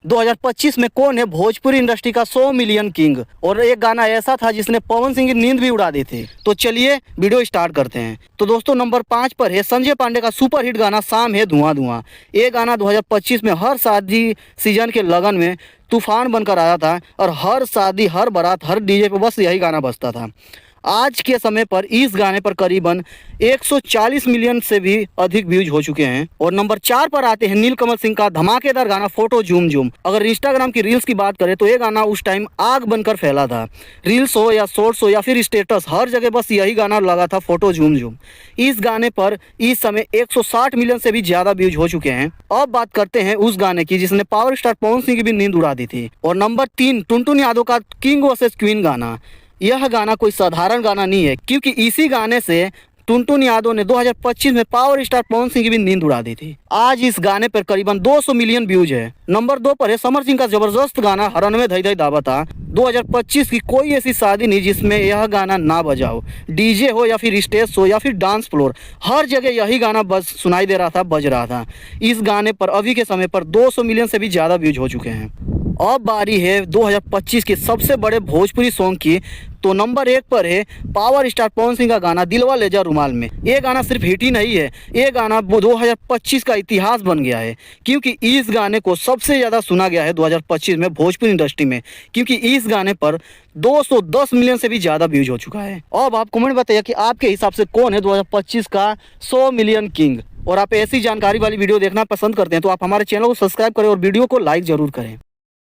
2025 में कौन है भोजपुरी इंडस्ट्री का 100 मिलियन किंग। और एक गाना ऐसा था जिसने पवन सिंह की नींद भी उड़ा दी थी। तो चलिए वीडियो स्टार्ट करते हैं। तो दोस्तों नंबर 5 पर है संजय पांडे का सुपर हिट गाना शाम है धुआं धुआं। ये गाना 2025 में हर शादी सीजन के लगन में तूफान बनकर आया था और हर शादी, हर बारात, हर डीजे पे बस यही गाना बजता था। आज के समय पर इस गाने पर करीबन 140 मिलियन से भी अधिक व्यूज हो चुके हैं। और नंबर 4 पर आते हैं नीलकमल सिंह का धमाकेदार गाना फोटो झूम झूम। अगर इंस्टाग्राम की रील्स की बात करें तो ये गाना उस टाइम आग बनकर फैला था। रील्स हो या शॉर्ट्स हो या फिर स्टेटस, हर जगह बस यही गाना लगा था, फोटो झूम झूम। इस गाने पर इस समय 160 मिलियन से भी ज्यादा व्यूज हो चुके हैं। अब बात करते हैं उस गाने की जिसने पावर स्टार पवन सिंह की भी नींद उड़ा दी थी। और नंबर 3 टुनटुन यादव का किंग वर्सेस क्वीन गाना। यह गाना कोई साधारण गाना नहीं है, क्योंकि इसी गाने से टुनटुन यादव ने 2025 में पावर स्टार पवन सिंह की भी नींद उड़ा दी थी। आज इस गाने पर करीबन 200 मिलियन व्यूज है। नंबर 2 पर है समर सिंह का जबरदस्त गाना हरन में धई धई दावता। 2025 की कोई ऐसी शादी नहीं जिसमें यह गाना ना बजा हो। डीजे हो या फिर स्टेज शो या फिर डांस फ्लोर, हर जगह यही गाना बस सुनाई दे रहा था, बज रहा था। इस गाने पर अभी के समय पर 200 मिलियन से भी ज़्यादा व्यूज हो चुके हैं। अब बारी है 2025 के सबसे बड़े भोजपुरी सॉन्ग की। तो नंबर 1 पर है पावर स्टार पवन सिंह का गाना दिलवा ले जा रुमाल में। ये गाना सिर्फ हिट ही नहीं है, ये गाना 2025 का इतिहास बन गया है, क्योंकि इस गाने को सबसे ज़्यादा सुना गया है 2025 में भोजपुरी इंडस्ट्री में, क्योंकि इस गाने पर 210 मिलियन से भी ज़्यादा व्यूज हो चुका है। अब आप कमेंट बताइए कि आपके हिसाब से कौन है 2025 का 100 मिलियन किंग। और आप ऐसी जानकारी वाली वीडियो देखना पसंद करते हैं तो आप हमारे चैनल को सब्सक्राइब करें और वीडियो को लाइक ज़रूर करें।